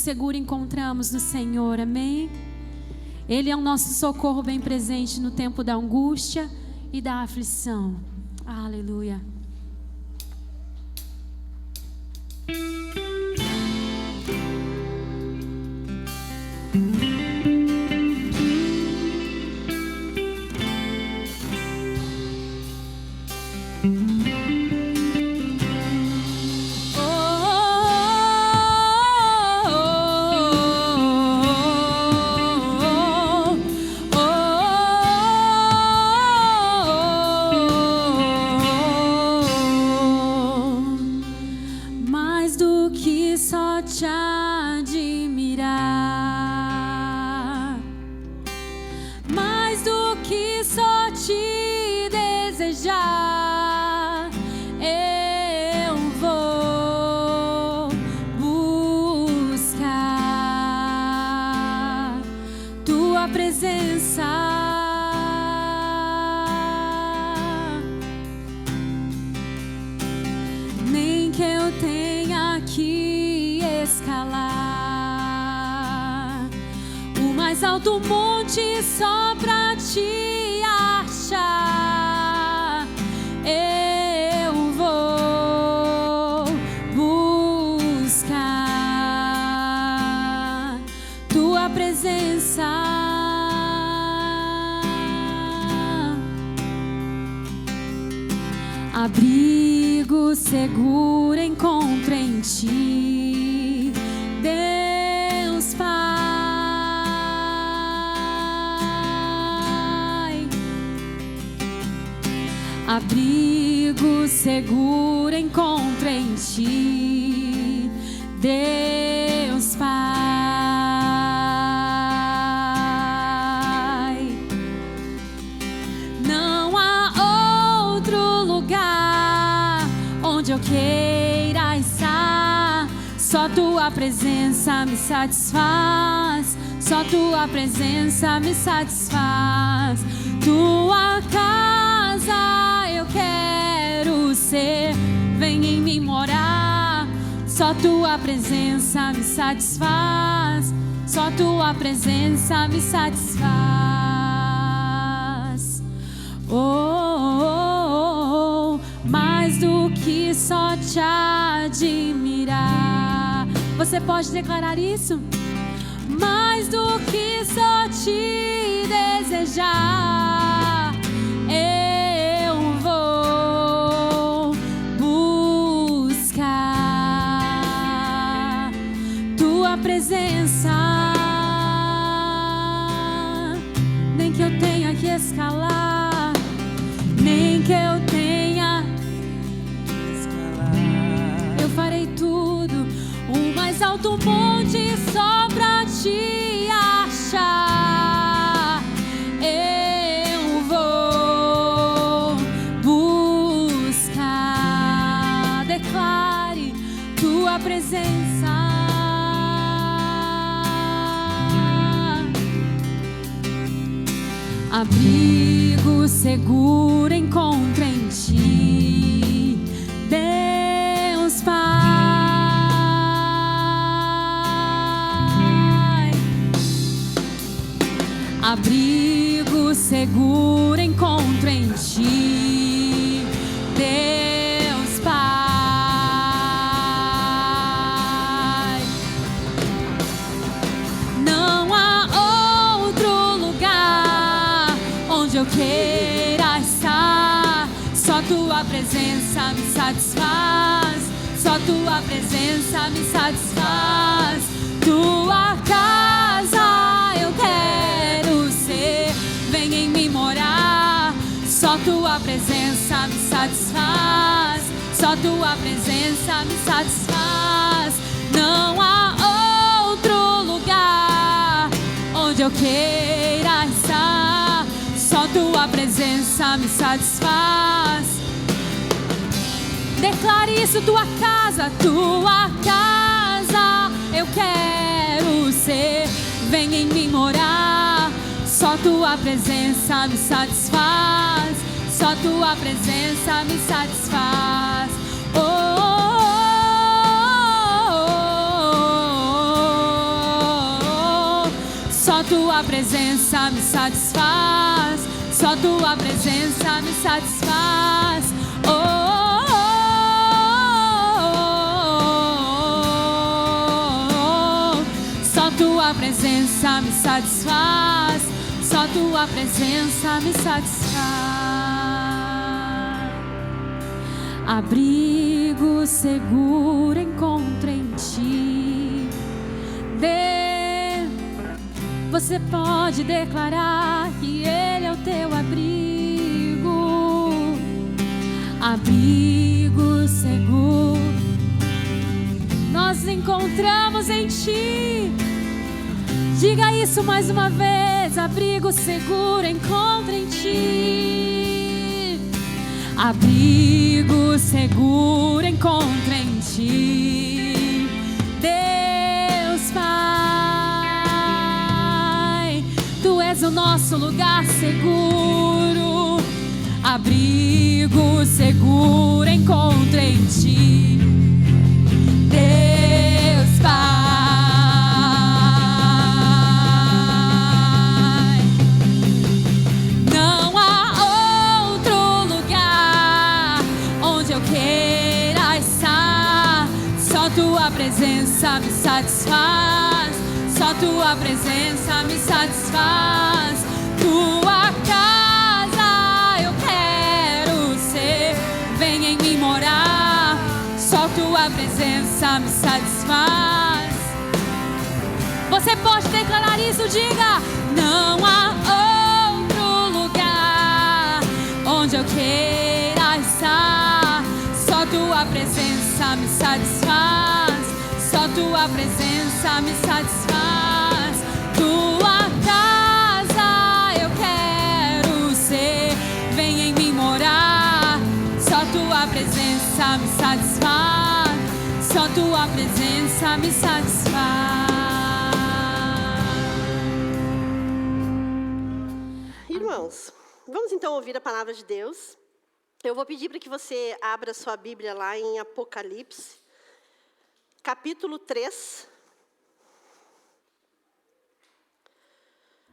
seguro encontramos no Senhor, amém? Ele é o nosso socorro bem presente no tempo da angústia e da aflição. Aleluia. Alto monte só pra te achar, eu vou buscar tua presença. Abrigo seguro encontro em ti, Deus Pai. Abrigo seguro encontro em ti, Deus Pai. Não há outro lugar onde eu queira estar, só tua presença me satisfaz, só tua presença me satisfaz. Tua casa eu quero ser, vem em mim morar, só tua presença me satisfaz, só tua presença me satisfaz. Oh, mais do que só te admirar. Você pode declarar isso? Mais do que só te desejar, eu vou buscar tua presença. Nem que eu tenha que escalar, nem que eu tenha que escalar, eu farei tudo, o mais alto monte só pra te achar, eu vou buscar. Declare tua presença. Abrigo seguro encontro em ti, Deus Pai. Abrigo seguro encontro em ti, Deus Pai. Não há outro lugar onde eu queira estar, só tua presença me satisfaz, só tua presença me satisfaz. Tua casa eu quero ser, vem em mim morar, só tua presença me satisfaz, só tua presença me satisfaz. Não há outro lugar onde eu queira estar, só tua presença me satisfaz. Declare isso, tua casa eu quero ser, vem em mim morar, só tua presença me satisfaz, só tua presença me satisfaz. Oh, oh, oh, oh, oh. tua presença me satisfaz. Só tua presença me satisfaz. Oh, oh, oh, oh, oh. Só tua presença me satisfaz. Só tua presença me satisfaz. Abrigo seguro encontro em ti. Você pode declarar que Ele é o teu abrigo. Abrigo seguro nós encontramos em ti. Diga isso mais uma vez. Abrigo seguro encontro em ti. Abrigo seguro encontro em ti. Deus Pai, tu és o nosso lugar seguro. Abrigo seguro encontro em ti. Deus Pai, não há outro lugar onde eu queira estar. Só tua presença me satisfaz. Só tua presença me satisfaz. Tua casa eu quero ser. Vem em mim morar. Só tua presença me satisfaz. Você pode declarar isso, diga. Não há outro lugar onde eu queira estar. Só tua presença me satisfaz. Só tua presença me satisfaz. Tua casa eu quero ser. Vem em mim morar. Só tua presença me satisfaz. Só tua presença me satisfaz. Irmãos, vamos então ouvir a palavra de Deus. Eu vou pedir para que você abra sua Bíblia lá em Apocalipse, capítulo 3.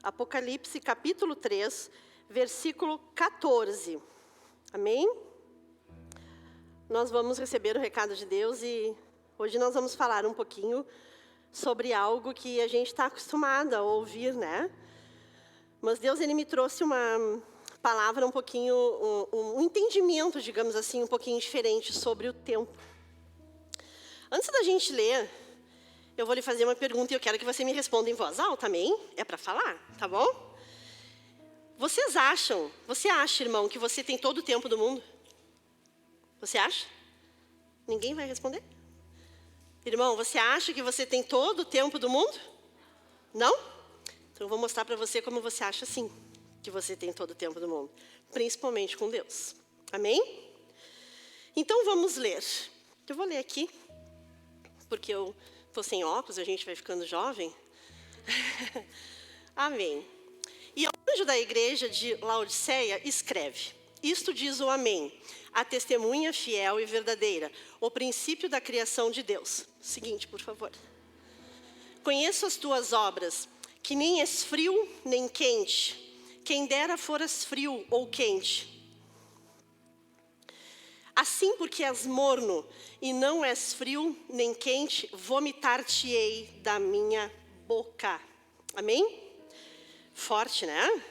Apocalipse, capítulo 3, versículo 14. Amém? Nós vamos receber o recado de Deus e hoje nós vamos falar um pouquinho sobre algo que a gente está acostumado a ouvir, né? Mas Deus, Ele me trouxe uma palavra um pouquinho, um entendimento, digamos assim, um pouquinho diferente sobre o tempo. Antes da gente ler, eu vou lhe fazer uma pergunta e eu quero que você me responda em voz alta, amém? É para falar, tá bom? Você acha, irmão, que você tem todo o tempo do mundo? Você acha? Ninguém vai responder? Irmão, você acha que você tem todo o tempo do mundo? Não? Então eu vou mostrar para você como você acha sim, que você tem todo o tempo do mundo. Principalmente com Deus. Amém? Então vamos ler. Eu vou ler aqui, porque eu estou sem óculos, a gente vai ficando jovem. Amém. E o anjo da igreja de Laodiceia escreve: isto diz o Amém, a testemunha fiel e verdadeira, o princípio da criação de Deus. Seguinte, por favor. Conheço as tuas obras, que nem és frio nem quente. Quem dera foras frio ou quente. Assim, porque és morno e não és frio nem quente, vomitar-te-ei da minha boca. Amém? Forte, né?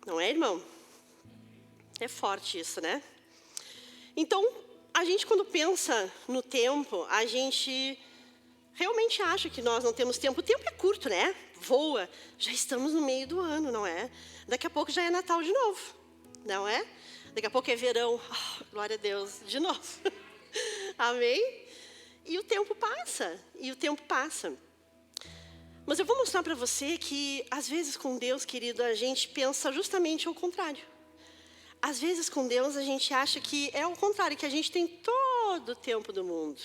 Não é, irmão? É forte isso, né? Então, a gente quando pensa no tempo, a gente realmente acha que nós não temos tempo. O tempo é curto, né? Voa. Já estamos no meio do ano, não é? Daqui a pouco já é Natal de novo, não é? Daqui a pouco é verão. Oh, glória a Deus, de novo. Amém? E o tempo passa, Mas eu vou mostrar para você que, às vezes, com Deus, querido, a gente pensa justamente ao contrário. Às vezes, com Deus, a gente acha que é o contrário, que a gente tem todo o tempo do mundo.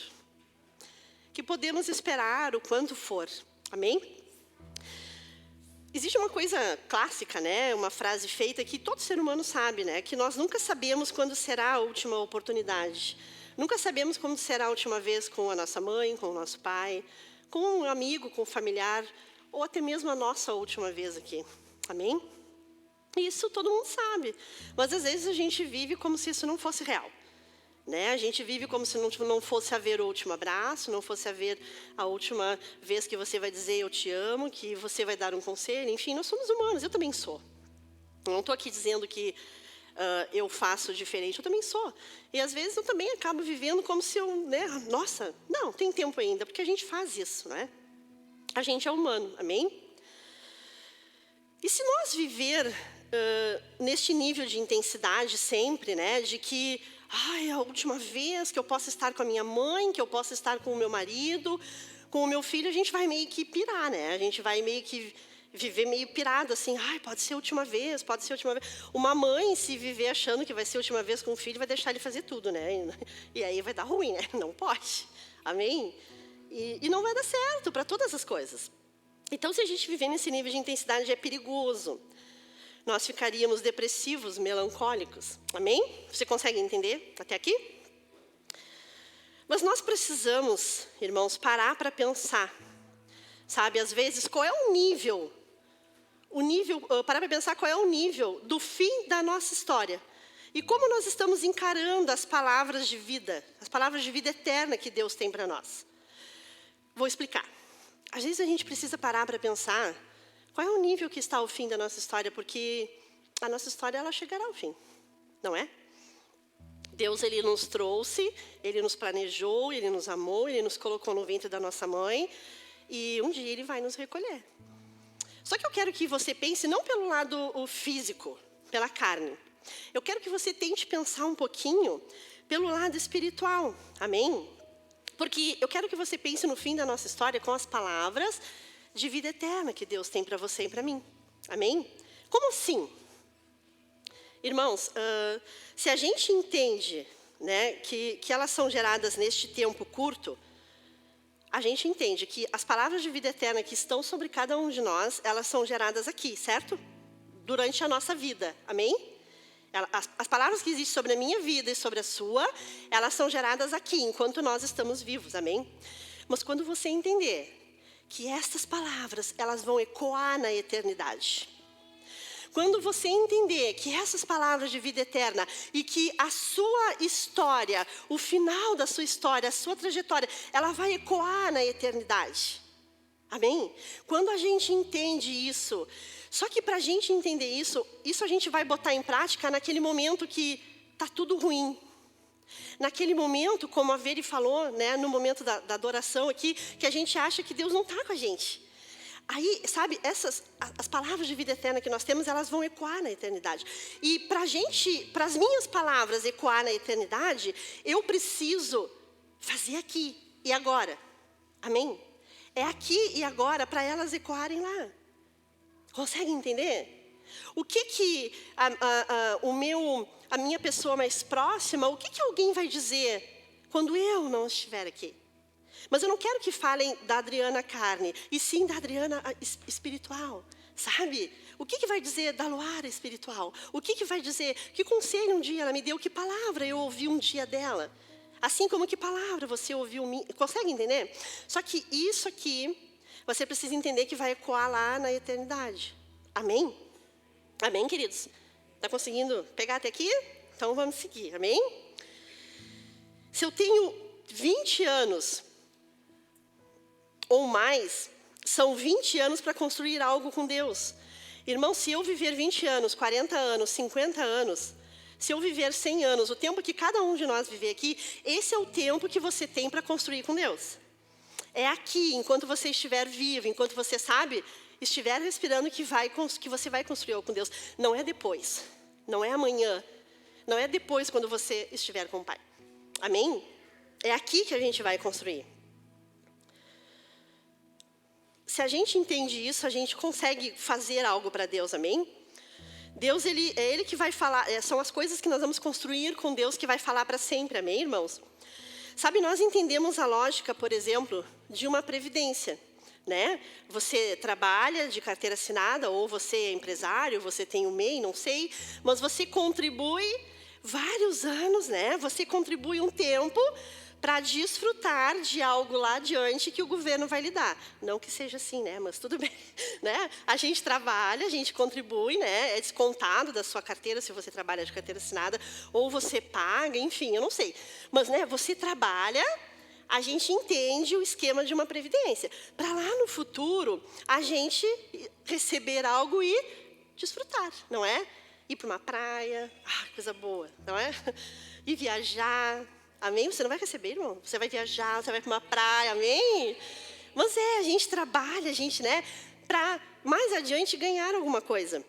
Que podemos esperar o quanto for. Amém? Existe uma coisa clássica, né? Uma frase feita que todo ser humano sabe, né? Que nós nunca sabemos quando será a última oportunidade. Nunca sabemos quando será a última vez com a nossa mãe, com o nosso pai, com um amigo, com um familiar, ou até mesmo a nossa última vez aqui. Amém? Isso todo mundo sabe. Mas às vezes a gente vive como se isso não fosse real. Né? A gente vive como se não fosse haver o último abraço, não fosse haver a última vez que você vai dizer eu te amo, que você vai dar um conselho. Enfim, nós somos humanos, eu também sou. Eu não estou aqui dizendo que eu faço diferente, eu também sou. E às vezes eu também acabo vivendo como se eu... Né? Nossa, não, tem tempo ainda, porque a gente faz isso, né? A gente é humano, amém? E se nós viver neste nível de intensidade sempre, né? De que... Ai, a última vez que eu posso estar com a minha mãe, que eu posso estar com o meu marido, com o meu filho, a gente vai meio que pirar, né? A gente vai meio que viver meio pirado, assim. Ai, pode ser a última vez, pode ser a última vez. Uma mãe, se viver achando que vai ser a última vez com o filho, vai deixar ele fazer tudo, né? E aí vai dar ruim, né? Não pode. Amém? E não vai dar certo para todas as coisas. Então, se a gente viver nesse nível de intensidade, é perigoso. Nós ficaríamos depressivos, melancólicos. Amém? Você consegue entender até aqui? Mas nós precisamos, irmãos, parar para pensar. Sabe, às vezes, qual é o nível? Parar para pensar qual é o nível do fim da nossa história. E como nós estamos encarando as palavras de vida eterna que Deus tem para nós. Vou explicar. Às vezes a gente precisa parar para pensar qual é o nível que está o fim da nossa história, porque a nossa história ela chegará ao fim, não é? Deus ele nos trouxe, Ele nos planejou, Ele nos amou, Ele nos colocou no ventre da nossa mãe, e um dia Ele vai nos recolher. Só que eu quero que você pense não pelo lado físico, pela carne. Eu quero que você tente pensar um pouquinho pelo lado espiritual, amém? Porque eu quero que você pense no fim da nossa história com as palavras de vida eterna que Deus tem para você e para mim. Amém? Como assim? Irmãos, se a gente entende, né, que elas são geradas neste tempo curto, a gente entende que as palavras de vida eterna que estão sobre cada um de nós, elas são geradas aqui, certo? Durante a nossa vida. Amém? As palavras que existem sobre a minha vida e sobre a sua, elas são geradas aqui, enquanto nós estamos vivos. Amém? Mas quando você entender que estas palavras, elas vão ecoar na eternidade. Quando você entender que essas palavras de vida eterna e que a sua história, o final da sua história, a sua trajetória, ela vai ecoar na eternidade. Amém? Quando a gente entende isso, só que para a gente entender isso a gente vai botar em prática naquele momento que está tudo ruim. Naquele momento, como a Veri falou, né, no momento da adoração aqui, que a gente acha que Deus não está com a gente. Aí, sabe, as palavras de vida eterna que nós temos, elas vão ecoar na eternidade. E para as minhas palavras ecoar na eternidade, eu preciso fazer aqui e agora. Amém? É aqui e agora para elas ecoarem lá. Consegue entender? O que a minha pessoa mais próxima, o que alguém vai dizer quando eu não estiver aqui? Mas eu não quero que falem da Adriana carne, e sim da Adriana espiritual, sabe? O que vai dizer da Luara espiritual? O que vai dizer, que conselho um dia ela me deu, que palavra eu ouvi um dia dela? Assim como que palavra você ouviu, consegue entender? Só que isso aqui, você precisa entender que vai ecoar lá na eternidade. Amém? Amém, queridos? Está conseguindo pegar até aqui? Então vamos seguir, amém? Se eu tenho 20 anos ou mais, são 20 anos para construir algo com Deus. Irmão, se eu viver 20 anos, 40 anos, 50 anos, se eu viver 100 anos, o tempo que cada um de nós viver aqui, esse é o tempo que você tem para construir com Deus. É aqui, enquanto você estiver vivo, enquanto você sabe, estiver respirando, que você vai construir algo com Deus. Não é depois, não é amanhã, não é depois quando você estiver com o Pai. Amém? É aqui que a gente vai construir. Se a gente entende isso, a gente consegue fazer algo para Deus, amém? Deus, é Ele que vai falar, são as coisas que nós vamos construir com Deus que vai falar para sempre, amém, irmãos? Sabe, nós entendemos a lógica, por exemplo, de uma previdência, né? Você trabalha de carteira assinada, ou você é empresário, você tem um MEI, não sei, mas você contribui vários anos, né? Você contribui um tempo para desfrutar de algo lá adiante que o governo vai lhe dar. Não que seja assim, né? Mas tudo bem, né? A gente trabalha, a gente contribui, né? É descontado da sua carteira se você trabalha de carteira assinada, ou você paga, enfim, eu não sei. Mas, né? Você trabalha, a gente entende o esquema de uma previdência. Para lá no futuro, a gente receber algo e desfrutar, não é? Ir para uma praia, coisa boa, não é? Ir viajar, amém? Você não vai receber, irmão? Você vai viajar, você vai para uma praia, amém? Mas a gente trabalha, a gente, né? Para mais adiante ganhar alguma coisa.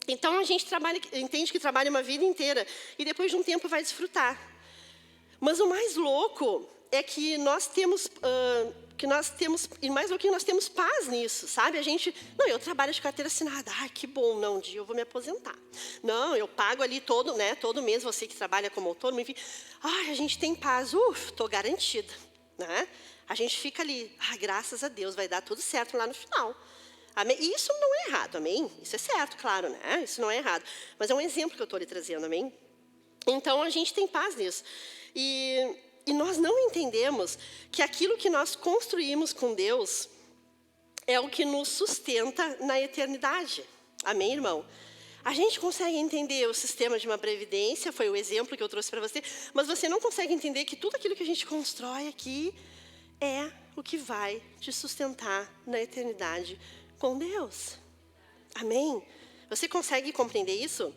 Então a gente trabalha, entende que trabalha uma vida inteira e depois de um tempo vai desfrutar. Mas o mais louco é que nós temos, e mais do que nós temos paz nisso, sabe? A gente, não, eu trabalho de carteira assinada, que bom, não, um dia eu vou me aposentar. Não, eu pago ali todo mês, você que trabalha como autônomo, enfim. A gente tem paz, estou garantida, né? A gente fica ali, graças a Deus, vai dar tudo certo lá no final. Amém? E isso não é errado, amém? Isso é certo, claro, né? Isso não é errado. Mas é um exemplo que eu estou lhe trazendo, amém? Então, a gente tem paz nisso. E nós não entendemos que aquilo que nós construímos com Deus é o que nos sustenta na eternidade. Amém, irmão? A gente consegue entender o sistema de uma previdência, foi o exemplo que eu trouxe para você, mas você não consegue entender que tudo aquilo que a gente constrói aqui é o que vai te sustentar na eternidade com Deus. Amém? Você consegue compreender isso?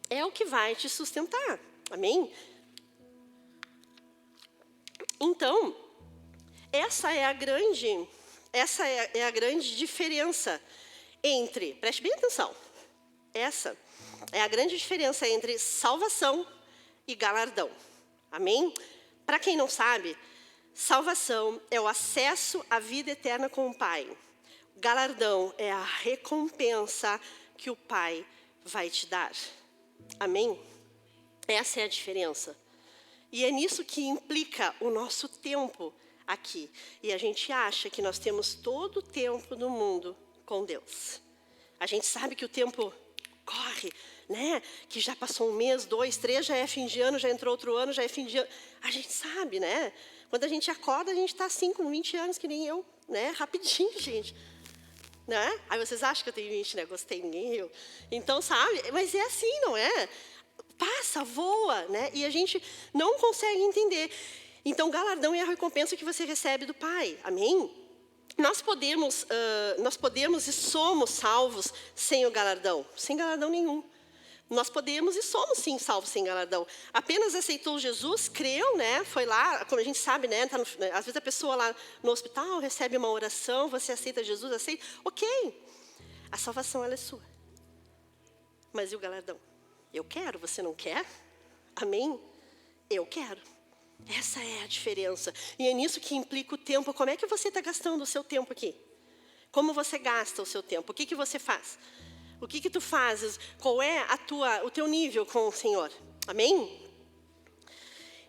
É o que vai te sustentar. Amém? Então, essa é a grande diferença entre, preste bem atenção, essa é a grande diferença entre salvação e galardão. Amém? Para quem não sabe, salvação é o acesso à vida eterna com o Pai. Galardão é a recompensa que o Pai vai te dar. Amém? Essa é a diferença. E é nisso que implica o nosso tempo aqui. E a gente acha que nós temos todo o tempo do mundo com Deus. A gente sabe que o tempo corre, né? Que já passou 1 mês, 2, 3, já é fim de ano, já entrou outro ano, já é fim de ano. A gente sabe, né? Quando a gente acorda, a gente está assim com 20 anos, que nem eu, né? Rapidinho, gente. Né? Aí vocês acham que eu tenho 20, né? Gostei, ninguém riu. Então, sabe? Mas é assim, não é? Passa, voa, né? E a gente não consegue entender. Então, galardão é a recompensa que você recebe do Pai. Amém? Nós podemos e somos salvos sem o galardão. Sem galardão nenhum. Nós podemos e somos, sim, salvos sem galardão. Apenas aceitou Jesus, creu, né? Foi lá, como a gente sabe, né? Às vezes a pessoa lá no hospital recebe uma oração, você aceita Jesus, aceita. Ok. A salvação, ela é sua. Mas e o galardão? Eu quero, você não quer? Amém? Eu quero. Essa é a diferença. E é nisso que implica o tempo. Como é que você está gastando o seu tempo aqui? Como você gasta o seu tempo? O que você faz? O que tu fazes? Qual é o teu nível com o Senhor? Amém?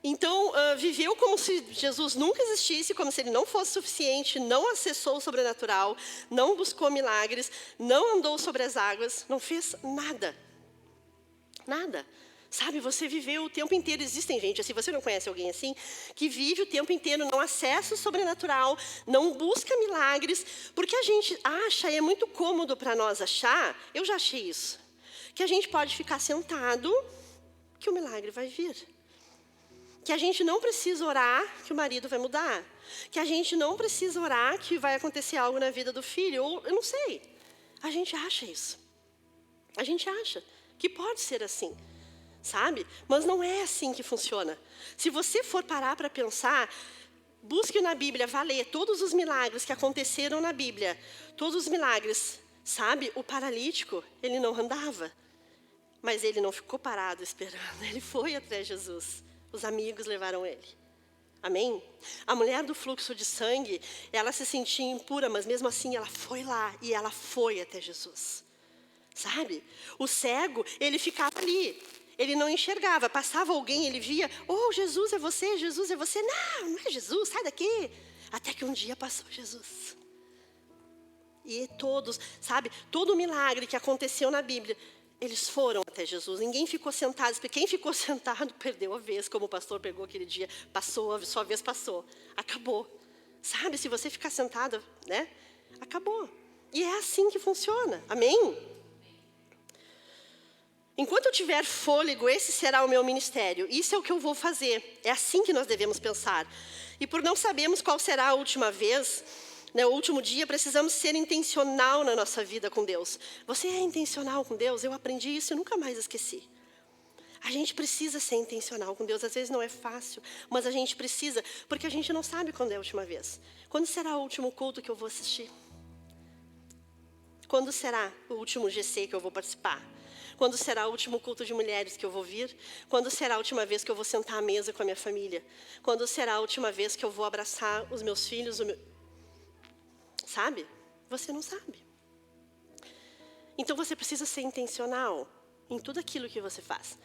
Então, viveu como se Jesus nunca existisse, como se ele não fosse suficiente, não acessou o sobrenatural, não buscou milagres, não andou sobre as águas, não fez nada. Nada. Sabe, você viveu o tempo inteiro. Existem gente, se você não conhece alguém assim, que vive o tempo inteiro, não acessa o sobrenatural, não busca milagres, porque a gente acha, e é muito cômodo para nós achar, eu já achei isso, que a gente pode ficar sentado, que o milagre vai vir. Que a gente não precisa orar, que o marido vai mudar. Que a gente não precisa orar, que vai acontecer algo na vida do filho, ou eu não sei. A gente acha isso. A gente acha que pode ser assim, sabe? Mas não é assim que funciona. Se você for parar para pensar, busque na Bíblia, vá ler todos os milagres que aconteceram na Bíblia. Todos os milagres, sabe? O paralítico, ele não andava, mas ele não ficou parado esperando. Ele foi até Jesus. Os amigos levaram ele. Amém? A mulher do fluxo de sangue, ela se sentia impura, mas mesmo assim ela foi lá e ela foi até Jesus. Sabe? O cego, ele ficava ali. Ele não enxergava. Passava alguém, ele via, Jesus é você, Jesus é você. Não, não é Jesus, sai daqui. Até que um dia passou Jesus. E todos, sabe? Todo milagre que aconteceu na Bíblia, Eles foram até Jesus, ninguém ficou sentado, porque quem ficou sentado perdeu a vez, como o pastor pegou aquele dia, passou, a sua vez passou, acabou. Sabe, se você ficar sentado, né, acabou. E é assim que funciona, amém? Enquanto eu tiver fôlego, esse será o meu ministério, isso é o que eu vou fazer, é assim que nós devemos pensar. E por não sabermos qual será a última vez, né, o último dia, precisamos ser intencional na nossa vida com Deus. Você é intencional com Deus? Eu aprendi isso e nunca mais esqueci. A gente precisa ser intencional com Deus. Às vezes não é fácil, mas a gente precisa, porque a gente não sabe quando é a última vez. Quando será o último culto que eu vou assistir? Quando será o último GC que eu vou participar? Quando será o último culto de mulheres que eu vou vir? Quando será a última vez que eu vou sentar à mesa com a minha família? Quando será a última vez que eu vou abraçar os meus filhos? Sabe? Você não sabe. Então você precisa ser intencional em tudo aquilo que você faz.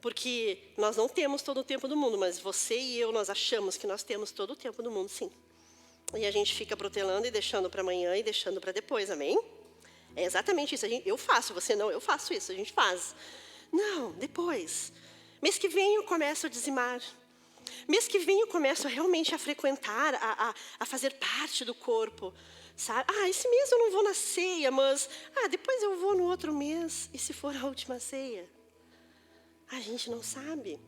Porque nós não temos todo o tempo do mundo, mas você e eu, nós achamos que nós temos todo o tempo do mundo, sim. E a gente fica protelando e deixando para amanhã e deixando para depois, amém? É exatamente isso. Eu faço, você não, eu faço isso, a gente faz. Não, depois. Mês que vem eu começo a dizimar. Mês que vem eu começo realmente a frequentar, a fazer parte do corpo. Sabe? Esse mês eu não vou na ceia, mas depois eu vou no outro mês. E se for a última ceia? A gente não sabe.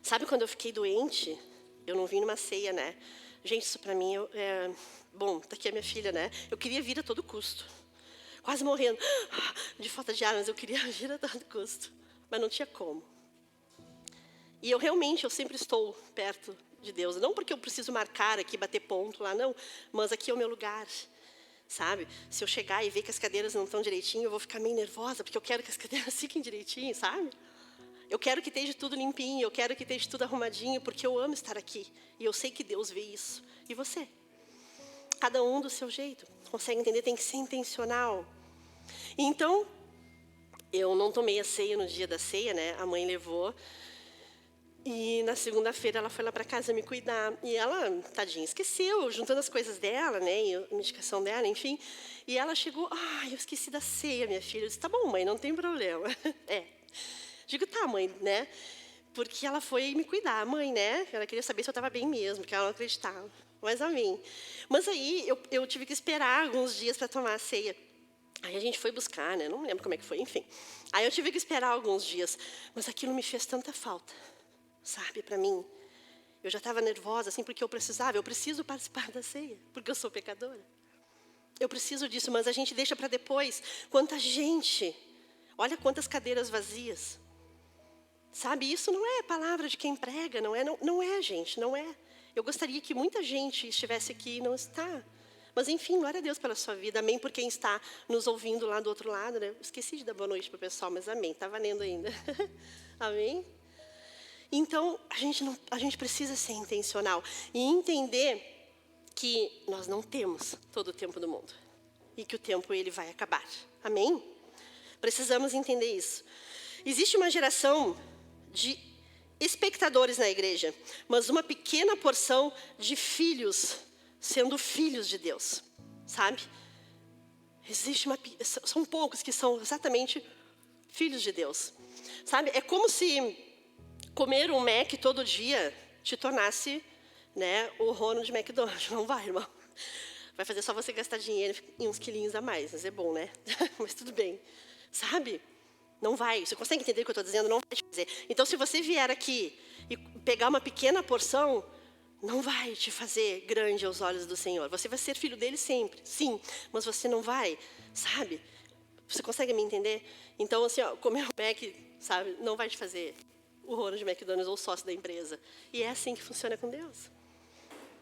Sabe quando eu fiquei doente? Eu não vim numa ceia, né? Gente, isso para mim bom, tá aqui a minha filha, né? Eu queria vir a todo custo. Quase morrendo de falta de ar, mas eu queria vir a todo custo. Mas não tinha como. E eu sempre estou perto de Deus. Não porque eu preciso marcar aqui, bater ponto lá, não. Mas aqui é o meu lugar, sabe? Se eu chegar e ver que as cadeiras não estão direitinho, eu vou ficar meio nervosa, porque eu quero que as cadeiras fiquem direitinho, sabe? Eu quero que esteja tudo limpinho, eu quero que esteja tudo arrumadinho, porque eu amo estar aqui. E eu sei que Deus vê isso. E você? Cada um do seu jeito. Consegue entender? Tem que ser intencional. Então, eu não tomei a ceia no dia da ceia, né? A mãe levou. E na segunda-feira ela foi lá para casa me cuidar. E ela, tadinha, esqueceu, juntando as coisas dela, né? E a medicação dela, enfim. E ela chegou, eu esqueci da ceia, minha filha. Eu disse, tá bom, mãe, não tem problema. Digo, tá, mãe, né? Porque ela foi me cuidar, mãe, né? Ela queria saber se eu estava bem mesmo, porque ela não acreditava. Mas amém. Mas aí eu tive que esperar alguns dias para tomar a ceia. Aí a gente foi buscar, né? Não lembro como é que foi, enfim. Aí eu tive que esperar alguns dias. Mas aquilo me fez tanta falta, sabe, para mim. Eu já estava nervosa, assim, porque eu preciso participar da ceia, porque eu sou pecadora. Eu preciso disso, mas a gente deixa para depois. Quanta gente, olha quantas cadeiras vazias. Sabe, isso não é palavra de quem prega, não é, gente, não é. Eu gostaria que muita gente estivesse aqui e não está. Mas, enfim, glória a Deus pela sua vida, amém, por quem está nos ouvindo lá do outro lado, né? Esqueci de dar boa noite para o pessoal, mas amém, está valendo ainda. Amém? Então, a gente precisa ser intencional e entender que nós não temos todo o tempo do mundo e que o tempo ele vai acabar, amém? Precisamos entender isso. Existe uma geração de espectadores na igreja, mas uma pequena porção de filhos sendo filhos de Deus, sabe? São poucos que são exatamente filhos de Deus, sabe? É como se comer um Mac todo dia te tornasse, né, o Ronald McDonald. Não vai, irmão. Vai fazer só você gastar dinheiro e uns quilinhos a mais, mas é bom, né? Mas tudo bem, sabe? Não vai. Você consegue entender o que eu estou dizendo? Não vai te fazer. Então, se você vier aqui e pegar uma pequena porção, não vai te fazer grande aos olhos do Senhor. Você vai ser filho dele sempre, sim, mas você não vai, sabe? Você consegue me entender? Então, assim, comer um Mac, sabe, não vai te fazer o Ronald McDonald ou sócio da empresa. E é assim que funciona com Deus.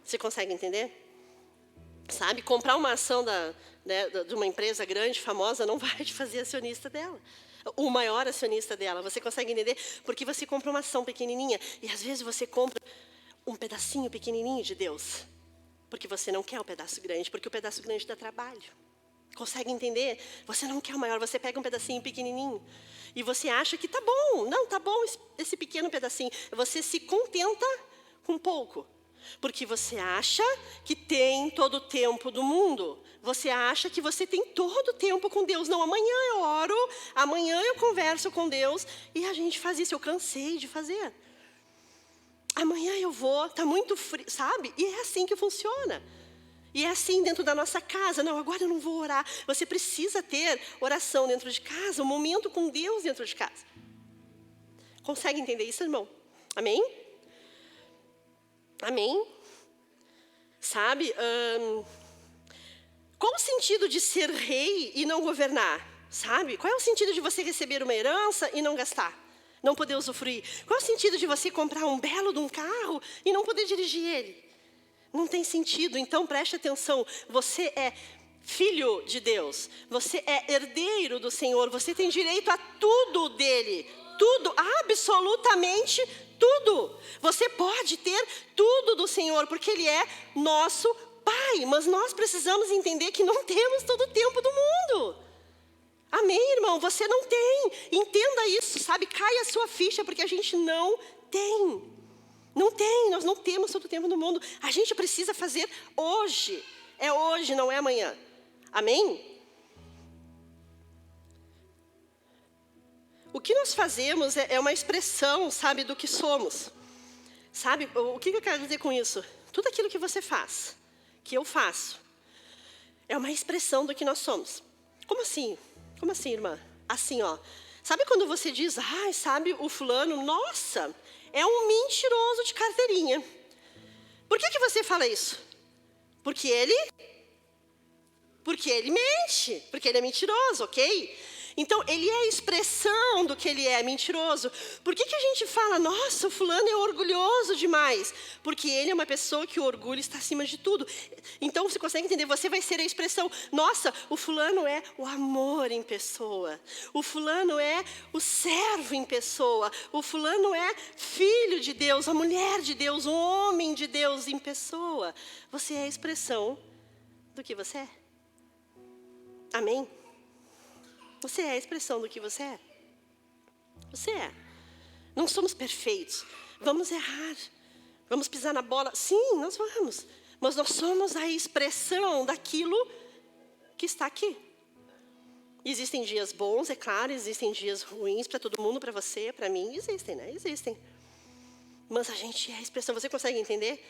Você consegue entender? Sabe, comprar uma ação de uma empresa grande, famosa, não vai te fazer acionista dela. O maior acionista dela. Você consegue entender? Porque você compra uma ação pequenininha e às vezes você compra um pedacinho pequenininho de Deus. Porque você não quer o pedaço grande, porque o pedaço grande dá trabalho. Consegue entender? Você não quer o maior, você pega um pedacinho pequenininho. E você acha que tá bom. Não, tá bom esse pequeno pedacinho. Você se contenta com pouco. Porque você acha que tem todo o tempo do mundo. Você acha que você tem todo o tempo com Deus. Não, amanhã eu oro, amanhã eu converso com Deus. E a gente faz isso, eu cansei de fazer. Amanhã eu vou, está muito frio, sabe? E é assim que funciona. E é assim dentro da nossa casa. Não, agora eu não vou orar. Você precisa ter oração dentro de casa, um momento com Deus dentro de casa. Consegue entender isso, irmão? Amém? Amém? Sabe? Qual o sentido de ser rei e não governar? Sabe? Qual é o sentido de você receber uma herança e não gastar? Não poder usufruir? Qual é o sentido de você comprar um belo de um carro e não poder dirigir ele? Não tem sentido. Então preste atenção. Você é filho de Deus. Você é herdeiro do Senhor. Você tem direito a tudo dele. Tudo, absolutamente tudo. Você pode ter tudo do Senhor, porque Ele é nosso Pai. Mas nós precisamos entender que não temos todo o tempo do mundo. Amém, irmão? Você não tem. Entenda isso, sabe? Cai a sua ficha, porque a gente não tem. Não tem, nós não temos todo o tempo do mundo. A gente precisa fazer hoje. É hoje, não é amanhã. Amém? O que nós fazemos é uma expressão, sabe, do que somos. Sabe, o que eu quero dizer com isso? Tudo aquilo que você faz, que eu faço, é uma expressão do que nós somos. Como assim? Como assim, irmã? Assim, ó. Sabe quando você diz, sabe, o fulano, nossa, é um mentiroso de carteirinha. Por que você fala isso? Porque ele mente, porque ele é mentiroso, ok? Então, ele é a expressão do que ele é mentiroso. Por que a gente fala, nossa, o fulano é orgulhoso demais? Porque ele é uma pessoa que o orgulho está acima de tudo. Então, você consegue entender? Você vai ser a expressão, nossa, o fulano é o amor em pessoa. O fulano é o servo em pessoa. O fulano é filho de Deus, a mulher de Deus, o homem de Deus em pessoa. Você é a expressão do que você é. Amém? Você é a expressão do que você é. Você é. Não somos perfeitos. Vamos errar. Vamos pisar na bola. Sim, nós vamos. Mas nós somos a expressão daquilo que está aqui. Existem dias bons, é claro. Existem dias ruins para todo mundo, para você, para mim. Existem, né? Existem. Mas a gente é a expressão. Você consegue entender?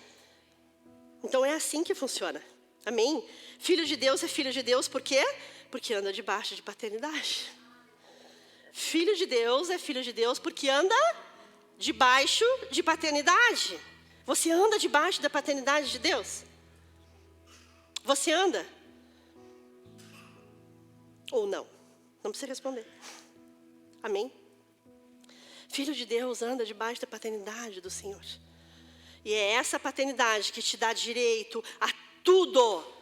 Então é assim que funciona. Amém? Filho de Deus é filho de Deus por quê? Porque anda debaixo de paternidade. Filho de Deus é filho de Deus porque anda debaixo de paternidade. Você anda debaixo da paternidade de Deus? Você anda? Ou não? Não precisa responder. Amém? Filho de Deus anda debaixo da paternidade do Senhor. E é essa paternidade que te dá direito a tudo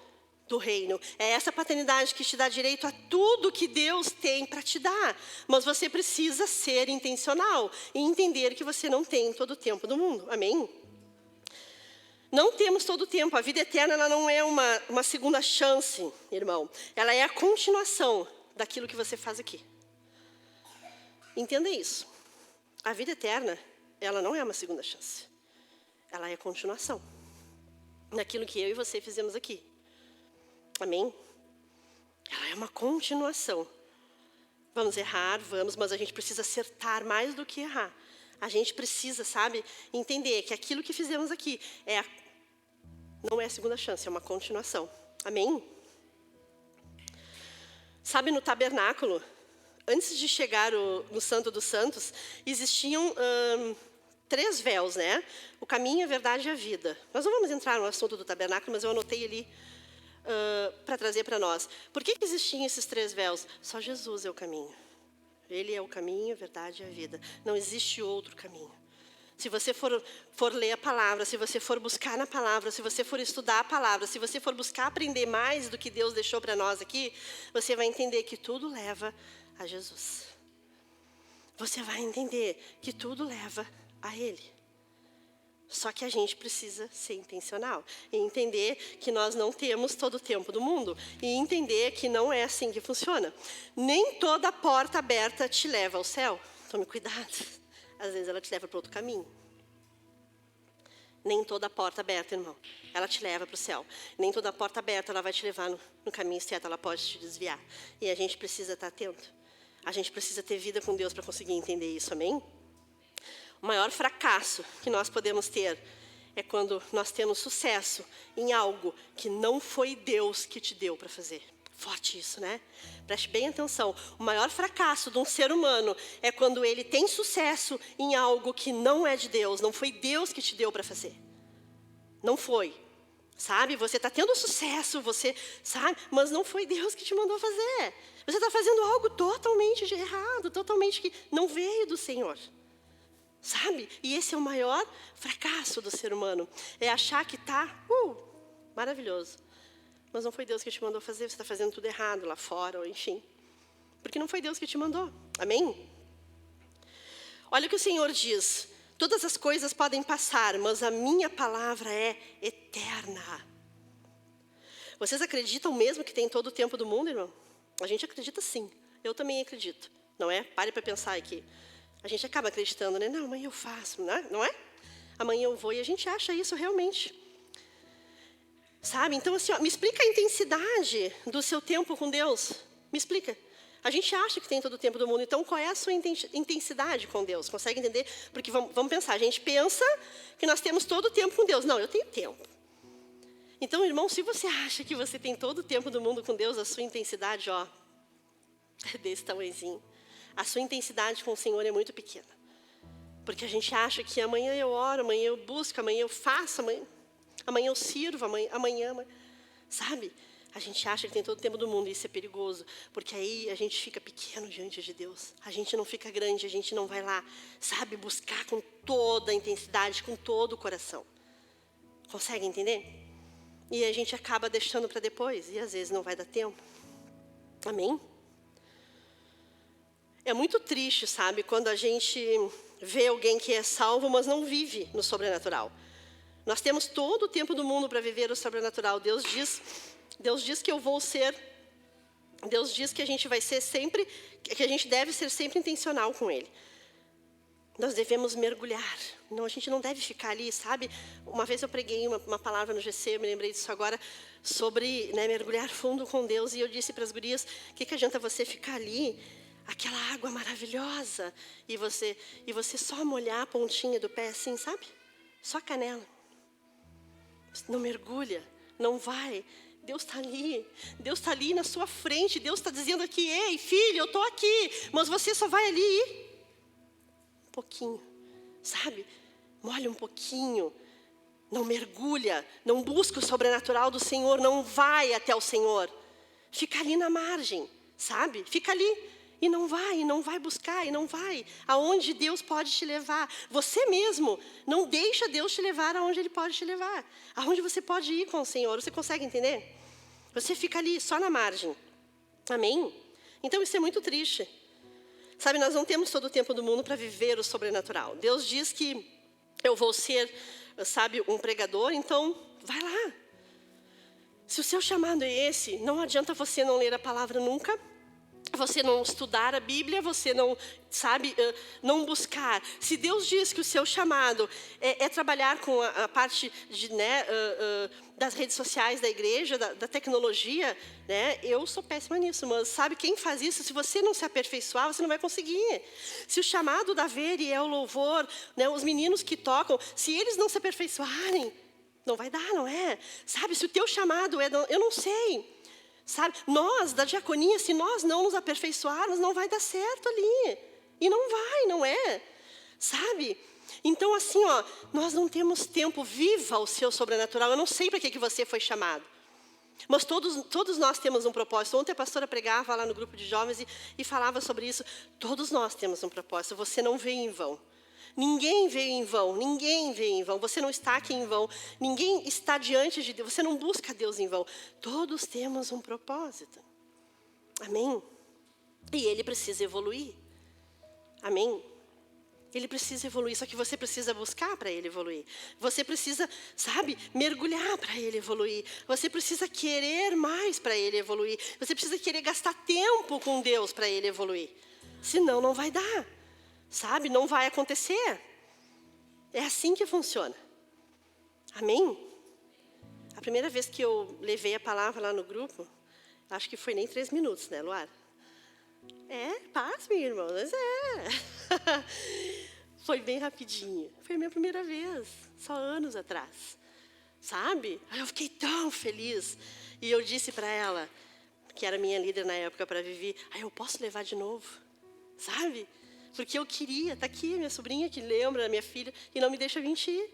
do reino. É essa paternidade que te dá direito a tudo que Deus tem para te dar. Mas você precisa ser intencional e entender que você não tem todo o tempo do mundo. Amém? Não temos todo o tempo. A vida eterna ela não é uma segunda chance, irmão. Ela é a continuação daquilo que você faz aqui. Entenda isso. A vida eterna, ela não é uma segunda chance. Ela é a continuação daquilo que eu e você fizemos aqui. Amém? Ela é uma continuação. Vamos errar, vamos, mas a gente precisa acertar mais do que errar. A gente precisa, sabe, entender que aquilo que fizemos aqui não é a segunda chance, é uma continuação. Amém? Sabe, no tabernáculo, antes de chegar no Santo dos Santos, existiam 3 véus, né? O caminho, a verdade e a vida. Nós não vamos entrar no assunto do tabernáculo, mas eu anotei ali para trazer para nós. Por que existiam esses 3 véus? Só Jesus é o caminho. Ele é o caminho, a verdade e a vida. Não existe outro caminho. Se você for ler a palavra, se você for buscar na palavra, se você for estudar a palavra, se você for buscar aprender mais do que Deus deixou para nós aqui, você vai entender que tudo leva a Jesus. Você vai entender que tudo leva a Ele. Só que a gente precisa ser intencional e entender que nós não temos todo o tempo do mundo e entender que não é assim que funciona. Nem toda porta aberta te leva ao céu. Tome cuidado. Às vezes ela te leva para outro caminho. Nem toda porta aberta, irmão, ela te leva para o céu. Nem toda porta aberta ela vai te levar no caminho certo, ela pode te desviar. E a gente precisa estar atento. A gente precisa ter vida com Deus para conseguir entender isso, amém? O maior fracasso que nós podemos ter é quando nós temos sucesso em algo que não foi Deus que te deu para fazer. Forte isso, né? Preste bem atenção. O maior fracasso de um ser humano é quando ele tem sucesso em algo que não é de Deus. Não foi Deus que te deu para fazer. Não foi. Sabe? Você está tendo sucesso, você sabe, mas não foi Deus que te mandou fazer. Você está fazendo algo totalmente de errado, totalmente que não veio do Senhor. Sabe? E esse é o maior fracasso do ser humano. É achar que está maravilhoso. Mas não foi Deus que te mandou fazer, você está fazendo tudo errado lá fora, ou enfim. Porque não foi Deus que te mandou. Amém? Olha o que o Senhor diz. Todas as coisas podem passar, mas a minha palavra é eterna. Vocês acreditam mesmo que tem todo o tempo do mundo, irmão? A gente acredita sim. Eu também acredito. Não é? Pare para pensar aqui. A gente acaba acreditando, né? Não, amanhã eu faço, não é? Amanhã eu vou, e a gente acha isso realmente. Sabe? Então, assim, me explica a intensidade do seu tempo com Deus. Me explica. A gente acha que tem todo o tempo do mundo, então qual é a sua intensidade com Deus? Consegue entender? Porque vamos pensar, a gente pensa que nós temos todo o tempo com Deus. Não, eu tenho tempo. Então, irmão, se você acha que você tem todo o tempo do mundo com Deus, a sua intensidade, é desse tamanhozinho. A sua intensidade com o Senhor é muito pequena. Porque a gente acha que amanhã eu oro, amanhã eu busco, amanhã eu faço, amanhã eu sirvo, amanhã, sabe? A gente acha que tem todo o tempo do mundo, e isso é perigoso, porque aí a gente fica pequeno diante de Deus. A gente não fica grande, a gente não vai lá, sabe, buscar com toda a intensidade, com todo o coração. Consegue entender? E a gente acaba deixando para depois, e às vezes não vai dar tempo. Amém? É muito triste, sabe, quando a gente vê alguém que é salvo, mas não vive no sobrenatural. Nós temos todo o tempo do mundo para viver o sobrenatural. Deus diz que eu vou ser, Deus diz que a gente vai ser sempre, que a gente deve ser sempre intencional com Ele. Nós devemos mergulhar. Não, a gente não deve ficar ali, sabe? Uma vez eu preguei uma palavra no GC, eu me lembrei disso agora, sobre mergulhar fundo com Deus. E eu disse para as gurias, o que adianta você ficar ali, aquela água maravilhosa, e você só molhar a pontinha do pé assim, sabe? Só a canela. Não mergulha, não vai. Deus está ali na sua frente. Deus está dizendo aqui, ei, filho, eu estou aqui, mas você só vai ali um pouquinho, sabe? Molha um pouquinho, não mergulha, não busca o sobrenatural do Senhor, não vai até o Senhor. Fica ali na margem, sabe? Fica ali. E não vai buscar, e não vai aonde Deus pode te levar. Você mesmo não deixa Deus te levar aonde Ele pode te levar. Aonde você pode ir com o Senhor. Você consegue entender? Você fica ali, só na margem. Amém? Então isso é muito triste. Sabe, nós não temos todo o tempo do mundo para viver o sobrenatural. Deus diz que eu vou ser, sabe, um pregador, então vai lá. Se o seu chamado é esse, não adianta você não ler a palavra nunca. Você não estudar a Bíblia, você não, sabe, não buscar. Se Deus diz que o seu chamado é trabalhar com a parte das redes sociais da igreja, da tecnologia, eu sou péssima nisso, mas sabe, quem faz isso, se você não se aperfeiçoar, você não vai conseguir. Se o chamado da Veri é o louvor, os meninos que tocam, se eles não se aperfeiçoarem, não vai dar, não é? Sabe, se o teu chamado é, eu não sei. Sabe, nós da diaconia, se nós não nos aperfeiçoarmos, não vai dar certo ali. E não é? Sabe? Então assim, nós não temos tempo. Viva o seu sobrenatural. Eu não sei para que você foi chamado. Mas todos nós temos um propósito. Ontem a pastora pregava lá no grupo de jovens e falava sobre isso. Todos nós temos um propósito. Você não veio em vão. Ninguém veio em vão, ninguém veio em vão. Você não está aqui em vão, ninguém está diante de Deus. Você não busca Deus em vão. Todos temos um propósito. Amém? E Ele precisa evoluir. Amém? Ele precisa evoluir, só que você precisa buscar para Ele evoluir. Você precisa, sabe, mergulhar para Ele evoluir. Você precisa querer mais para Ele evoluir. Você precisa querer gastar tempo com Deus para Ele evoluir. Senão não vai dar. Sabe, não vai acontecer. É assim que funciona. Amém? A primeira vez que eu levei a palavra lá no grupo, acho que foi nem 3 minutos, né, Luara? Pasmem, irmãos, mas Foi bem rapidinho. Foi a minha primeira vez, só anos atrás. Sabe? Aí eu fiquei tão feliz. E eu disse para ela, que era minha líder na época para Vivi, eu posso levar de novo? Sabe? Porque eu queria, tá aqui a minha sobrinha que lembra, a minha filha, e não me deixa mentir.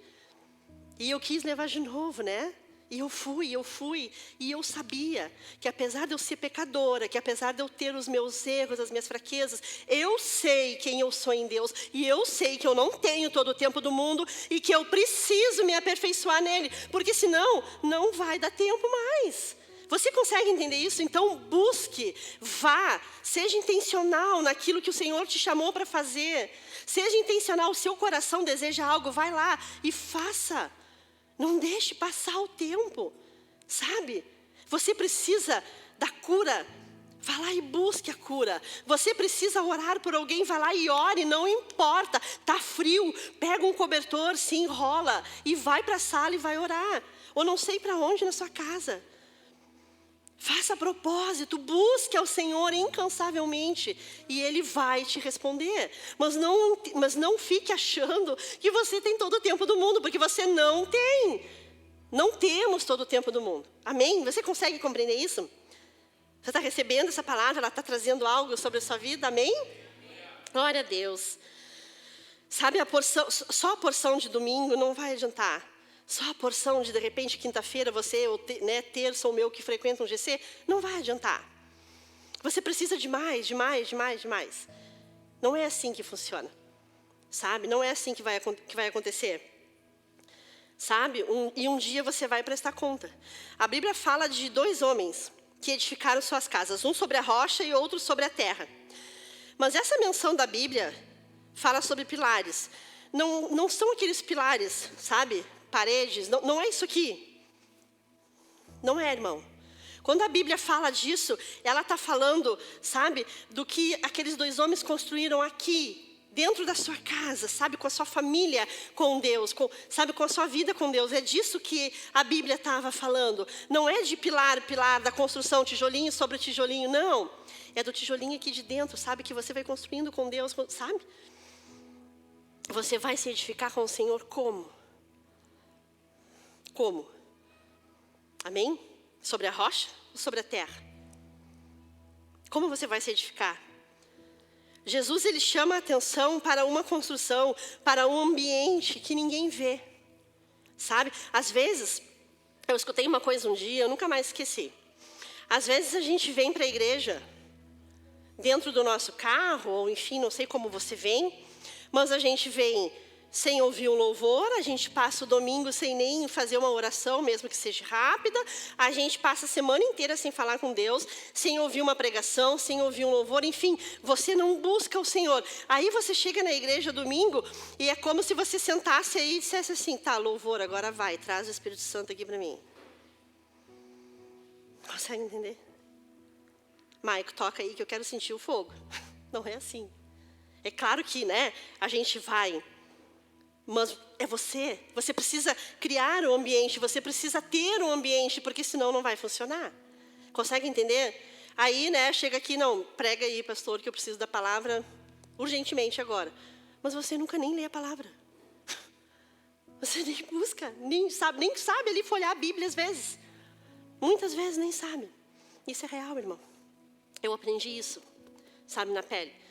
E eu quis levar de novo, né? E eu fui, e eu sabia que apesar de eu ser pecadora, que apesar de eu ter os meus erros, as minhas fraquezas, eu sei quem eu sou em Deus, e eu sei que eu não tenho todo o tempo do mundo, e que eu preciso me aperfeiçoar nele, porque senão não vai dar tempo mais. Você consegue entender isso? Então busque, vá, seja intencional naquilo que o Senhor te chamou para fazer. Seja intencional, o seu coração deseja algo, vai lá e faça. Não deixe passar o tempo, sabe? Você precisa da cura, vá lá e busque a cura. Você precisa orar por alguém, vá lá e ore, não importa. Tá frio, pega um cobertor, se enrola e vai para a sala e vai orar. Ou não sei para onde na sua casa. Faça propósito, busque ao Senhor incansavelmente e Ele vai te responder. Mas não fique achando que você tem todo o tempo do mundo, porque você não tem. Não temos todo o tempo do mundo. Amém? Você consegue compreender isso? Você está recebendo essa palavra, ela está trazendo algo sobre a sua vida, amém? Glória a Deus. Sabe, só a porção de domingo não vai adiantar. Só a porção de repente, quinta-feira, você, ou terça ou meu que frequenta um GC, não vai adiantar. Você precisa de mais, de mais, de mais, de mais. Não é assim que funciona. Sabe? Não é assim que vai acontecer. Sabe? Um dia você vai prestar conta. A Bíblia fala de 2 homens que edificaram suas casas. Um sobre a rocha e outro sobre a terra. Mas essa menção da Bíblia fala sobre pilares. Não são aqueles pilares, sabe? Paredes, não é isso aqui. Não é, irmão. Quando a Bíblia fala disso, ela está falando, sabe, do que aqueles 2 homens construíram aqui, dentro da sua casa, sabe, com a sua família com Deus, com a sua vida com Deus. É disso que a Bíblia estava falando. Não é de pilar da construção, tijolinho sobre tijolinho, não. É do tijolinho aqui de dentro, sabe, que você vai construindo com Deus, sabe? Você vai se edificar com o Senhor como? Como? Amém? Sobre a rocha ou sobre a terra? Como você vai se edificar? Jesus, ele chama a atenção para uma construção, para um ambiente que ninguém vê. Sabe? Às vezes, eu escutei uma coisa um dia, eu nunca mais esqueci. Às vezes a gente vem para a igreja, dentro do nosso carro, ou enfim, não sei como você vem, mas a gente vem sem ouvir um louvor, a gente passa o domingo sem nem fazer uma oração, mesmo que seja rápida, a gente passa a semana inteira sem falar com Deus, sem ouvir uma pregação, sem ouvir um louvor, enfim, você não busca o Senhor. Aí você chega na igreja domingo e é como se você sentasse aí e dissesse assim, tá, louvor, agora vai, traz o Espírito Santo aqui para mim. Consegue entender? Maico, toca aí que eu quero sentir o fogo. Não é assim. É claro que, né, a gente vai... Mas é você precisa criar o ambiente, você precisa ter um ambiente, porque senão não vai funcionar. Consegue entender? Aí, né, chega aqui, não, prega aí, pastor, que eu preciso da palavra urgentemente agora. Mas você nunca nem lê a palavra. Você nem busca, nem sabe ali folhear a Bíblia às vezes. Muitas vezes nem sabe. Isso é real, irmão. Eu aprendi isso, sabe, na pele.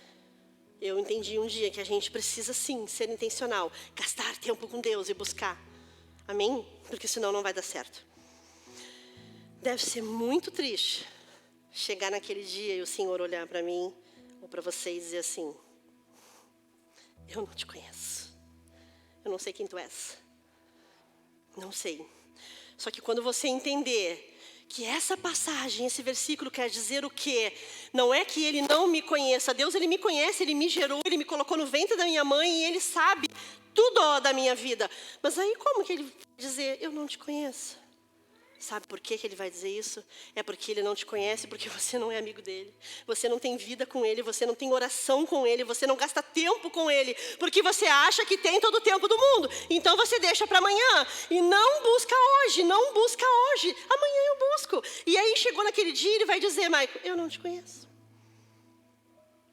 Eu entendi um dia que a gente precisa, sim, ser intencional. Gastar tempo com Deus e buscar. Amém? Porque senão não vai dar certo. Deve ser muito triste chegar naquele dia e o Senhor olhar para mim ou para você e dizer assim, eu não te conheço. Eu não sei quem tu és. Não sei. Só que quando você entender que essa passagem, esse versículo quer dizer o quê? Não é que ele não me conheça. Deus, ele me conhece, ele me gerou, ele me colocou no ventre da minha mãe e ele sabe tudo da minha vida. Mas aí como que ele vai dizer, eu não te conheço? Sabe por que ele vai dizer isso? É porque ele não te conhece, porque você não é amigo dele. Você não tem vida com ele, você não tem oração com ele, você não gasta tempo com ele, porque você acha que tem todo o tempo do mundo. Então você deixa para amanhã e não busca hoje, não busca hoje. Amanhã eu busco. E aí chegou naquele dia, ele vai dizer, Maico, eu não te conheço.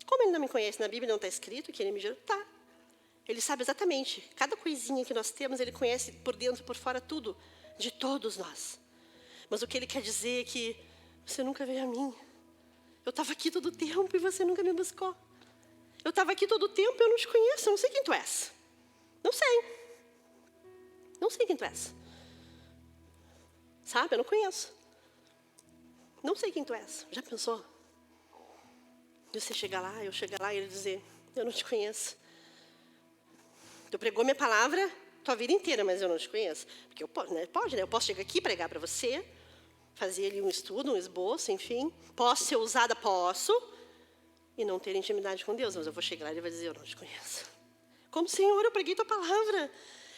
Como ele não me conhece? Na Bíblia não está escrito que ele me gerou? Tá. Ele sabe exatamente, cada coisinha que nós temos, ele conhece por dentro e por fora tudo, de todos nós. Mas o que ele quer dizer é que você nunca veio a mim. Eu estava aqui todo o tempo e você nunca me buscou. Eu estava aqui todo o tempo e eu não te conheço, eu não sei quem tu és. Não sei. Não sei quem tu és. Sabe, eu não conheço. Não sei quem tu és. Já pensou? E você chegar lá, eu chegar lá e ele dizer, eu não te conheço. Tu pregou minha palavra tua vida inteira, mas eu não te conheço. Porque eu posso, né? Pode, né? Eu posso chegar aqui e pregar para você, fazer ali um estudo, um esboço, enfim. Posso ser usada? Posso. E não ter intimidade com Deus. Mas eu vou chegar lá e ele vai dizer, eu não te conheço. Como, Senhor, eu preguei tua palavra.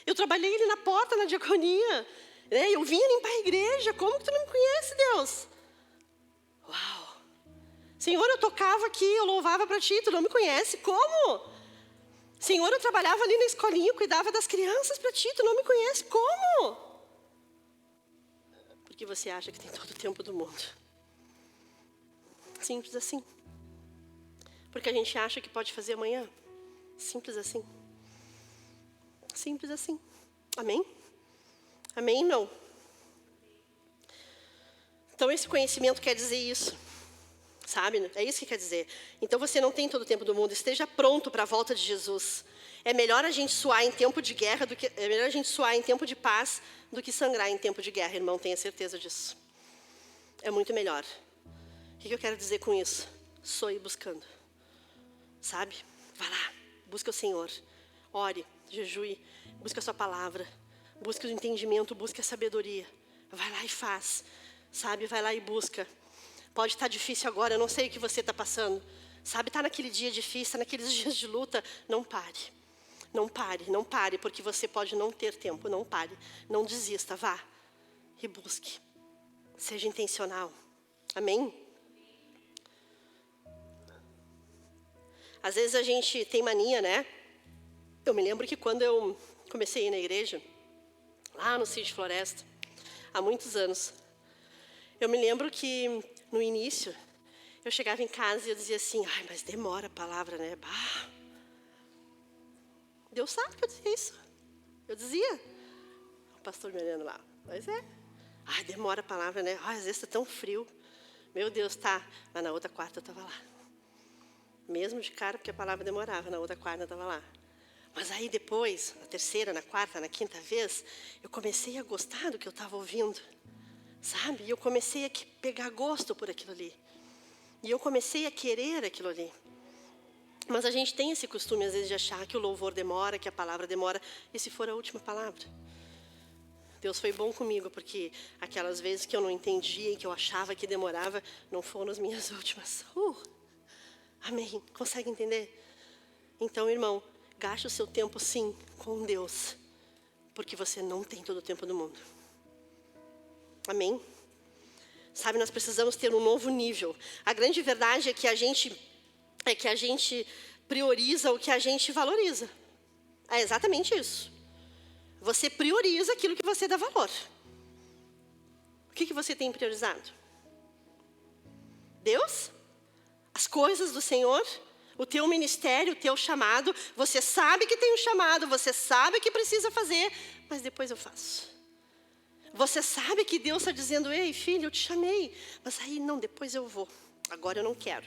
Eu trabalhei ali na porta, na diaconia. Né? Eu vim limpar a igreja. Como que tu não me conhece, Deus? Uau. Senhor, eu tocava aqui, eu louvava para ti. Tu não me conhece? Como? Senhor, eu trabalhava ali na escolinha, eu cuidava das crianças para ti. Tu não me conhece? Como? Porque você acha que tem todo o tempo do mundo. Simples assim. Porque a gente acha que pode fazer amanhã. Simples assim. Simples assim. Amém? Amém? Não. Então esse conhecimento quer dizer isso. Sabe? É isso que quer dizer. Então você não tem todo o tempo do mundo. Esteja pronto para a volta de Jesus. É melhor a gente suar em tempo de guerra é melhor a gente suar em tempo de paz do que sangrar em tempo de guerra, irmão. Tenha certeza disso. É muito melhor. O que eu quero dizer com isso? Soe buscando. Sabe? Vá lá. Busca o Senhor. Ore, jejue, busca a sua palavra. Busca o entendimento, busca a sabedoria. Vai lá e faz. Sabe? Vai lá e busca. Pode estar difícil agora, eu não sei o que você está passando. Sabe, está naquele dia difícil, está naqueles dias de luta. Não pare. Não pare, não pare, porque você pode não ter tempo. Não pare, não desista, vá e busque. Seja intencional. Amém? Às vezes a gente tem mania, né? Eu me lembro que quando eu comecei a ir na igreja, lá no Sítio Floresta, há muitos anos, eu me lembro que no início, eu chegava em casa e eu dizia assim, ai, mas demora a palavra, né? Bah. Deus sabe que eu dizia isso. Eu dizia. O pastor me olhando lá, mas é. Ai, demora a palavra, né? Ai, às vezes está tão frio. Meu Deus, tá. Mas na outra quarta eu estava lá. Mesmo de cara, porque a palavra demorava, na outra quarta eu estava lá. Mas aí depois, na terceira, na quarta, na quinta vez, eu comecei a gostar do que eu estava ouvindo. Sabe? E eu comecei a pegar gosto por aquilo ali. E eu comecei a querer aquilo ali. Mas a gente tem esse costume, às vezes, de achar que o louvor demora, que a palavra demora. E se for a última palavra? Deus foi bom comigo, porque aquelas vezes que eu não entendia e que eu achava que demorava, não foram as minhas últimas. Amém? Consegue entender? Então, irmão, gaste o seu tempo, sim, com Deus. Porque você não tem todo o tempo do mundo. Amém? Sabe, nós precisamos ter um novo nível. A grande verdade é que a gente prioriza o que a gente valoriza. É exatamente isso. Você prioriza aquilo que você dá valor. O que você tem priorizado? Deus? As coisas do Senhor? O teu ministério, o teu chamado? Você sabe que tem um chamado, você sabe que precisa fazer, mas depois eu faço. Você sabe que Deus está dizendo, ei, filho, eu te chamei. Mas aí, não, depois eu vou. Agora eu não quero.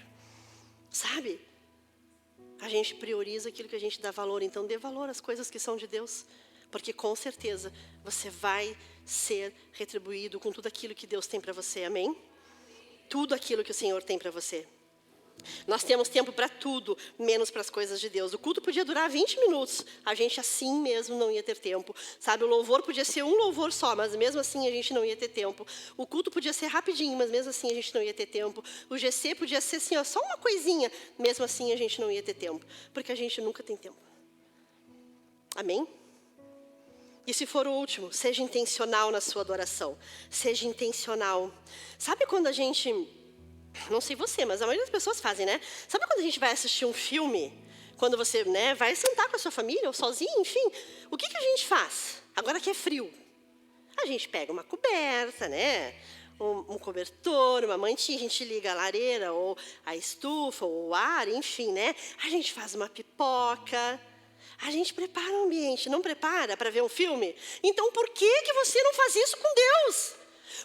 Sabe? A gente prioriza aquilo que a gente dá valor. Então, dê valor às coisas que são de Deus. Porque, com certeza, você vai ser retribuído com tudo aquilo que Deus tem para você. Amém? Tudo aquilo que o Senhor tem para você. Nós temos tempo para tudo, menos para as coisas de Deus. O culto podia durar 20 minutos. A gente assim mesmo não ia ter tempo. Sabe, o louvor podia ser um louvor só, mas mesmo assim a gente não ia ter tempo. O culto podia ser rapidinho, mas mesmo assim a gente não ia ter tempo. O GC podia ser assim, ó, só uma coisinha. Mesmo assim a gente não ia ter tempo. Porque a gente nunca tem tempo. Amém? E se for o último, seja intencional na sua adoração. Seja intencional. Sabe quando a gente... Não sei você, mas a maioria das pessoas fazem, né? Sabe quando a gente vai assistir um filme? Quando você, né, vai sentar com a sua família ou sozinho, enfim. O que a gente faz? Agora que é frio. A gente pega uma coberta, né? Um cobertor, uma mantinha, a gente liga a lareira, ou a estufa, ou o ar, enfim, né? A gente faz uma pipoca. A gente prepara o ambiente, não prepara para ver um filme? Então, por que você não faz isso com Deus?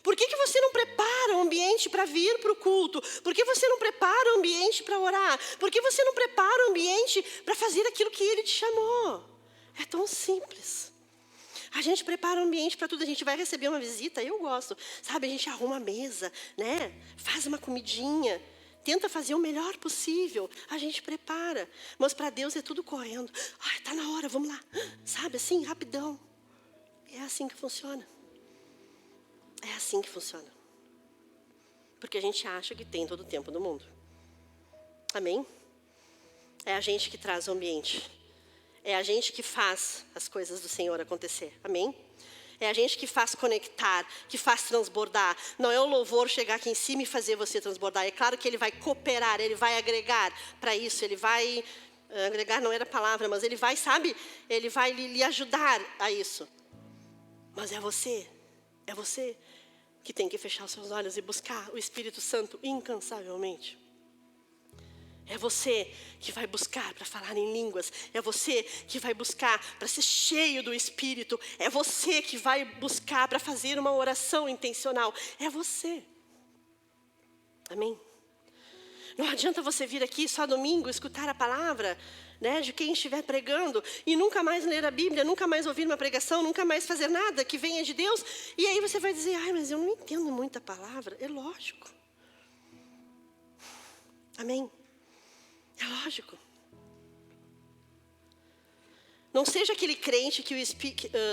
Por que você não prepara o ambiente para vir para o culto? Por que você não prepara o ambiente para orar? Por que você não prepara o ambiente para fazer aquilo que Ele te chamou? É tão simples. A gente prepara o ambiente para tudo. A gente vai receber uma visita, eu gosto. Sabe, a gente arruma a mesa, né? Faz uma comidinha. Tenta fazer o melhor possível. A gente prepara. Mas para Deus é tudo correndo. Ai, tá na hora, vamos lá. Sabe, assim, rapidão. É assim que funciona. É assim que funciona. Porque a gente acha que tem todo o tempo do mundo. Amém? É a gente que traz o ambiente. É a gente que faz as coisas do Senhor acontecer. Amém? É a gente que faz conectar, que faz transbordar. Não é o louvor chegar aqui em cima e fazer você transbordar. É claro que ele vai cooperar, ele vai agregar para isso. Ele vai... agregar não era a palavra, mas ele vai, sabe? Ele vai lhe ajudar a isso. Mas é você que tem que fechar os seus olhos e buscar o Espírito Santo incansavelmente. É você que vai buscar para falar em línguas. É você que vai buscar para ser cheio do Espírito. É você que vai buscar para fazer uma oração intencional. É você. Amém? Não adianta você vir aqui só domingo, escutar a palavra, né, de quem estiver pregando, e nunca mais ler a Bíblia, nunca mais ouvir uma pregação, nunca mais fazer nada que venha de Deus. E aí você vai dizer, ai, mas eu não entendo muito a palavra. É lógico. Amém? É lógico. Não seja aquele crente que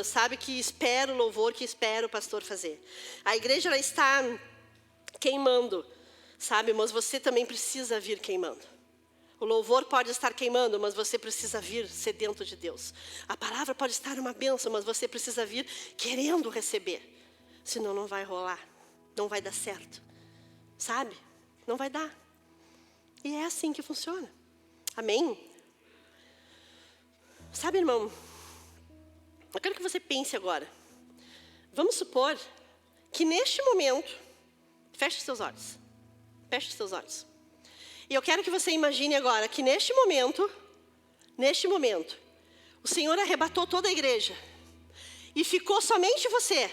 sabe que espera o louvor, que espera o pastor fazer. A igreja ela está queimando, sabe? Mas você também precisa vir queimando. O louvor pode estar queimando, mas você precisa vir sedento de Deus. A palavra pode estar uma bênção, mas você precisa vir querendo receber. Senão não vai rolar, não vai dar certo. Sabe? Não vai dar. E é assim que funciona. Amém? Sabe, irmão, eu quero que você pense agora. Vamos supor que neste momento, feche seus olhos. Feche seus olhos. E eu quero que você imagine agora que neste momento, o Senhor arrebatou toda a igreja. E ficou somente você.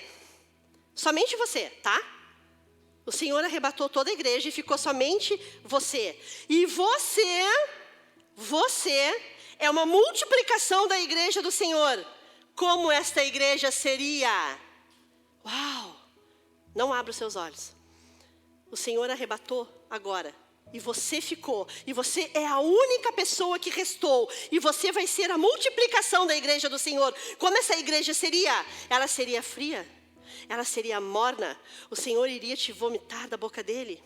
Somente você, tá? O Senhor arrebatou toda a igreja e ficou somente você. E você é uma multiplicação da igreja do Senhor. Como esta igreja seria? Uau! Não abra os seus olhos. O Senhor arrebatou agora. E você ficou. E você é a única pessoa que restou. E você vai ser a multiplicação da igreja do Senhor. Como essa igreja seria? Ela seria fria. Ela seria morna. O Senhor iria te vomitar da boca dele.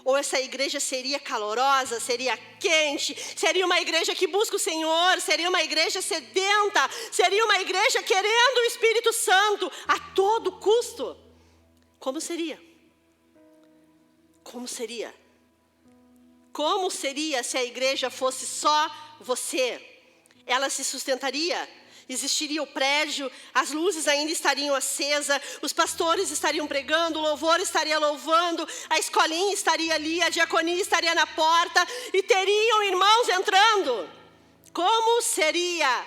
Ou essa igreja seria calorosa, seria quente, seria uma igreja que busca o Senhor, seria uma igreja sedenta, seria uma igreja querendo o Espírito Santo a todo custo. Como seria? Como seria? Como seria se a igreja fosse só você? Ela se sustentaria? Existiria o prédio, as luzes ainda estariam acesas, os pastores estariam pregando, o louvor estaria louvando, a escolinha estaria ali, a diaconia estaria na porta e teriam irmãos entrando. Como seria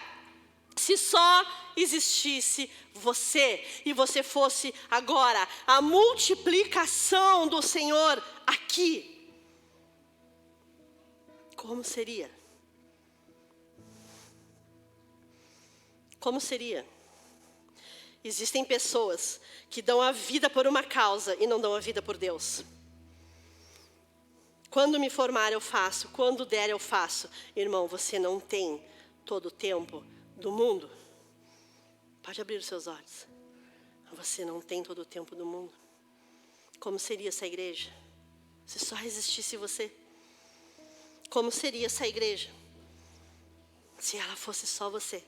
se só existisse você e você fosse agora a multiplicação do Senhor aqui? Como seria? Como seria? Existem pessoas que dão a vida por uma causa e não dão a vida por Deus. Quando me formar eu faço, quando der eu faço. Irmão, você não tem todo o tempo do mundo. Pode abrir os seus olhos. Você não tem todo o tempo do mundo. Como seria essa igreja se só existisse você? Como seria essa igreja se ela fosse só você?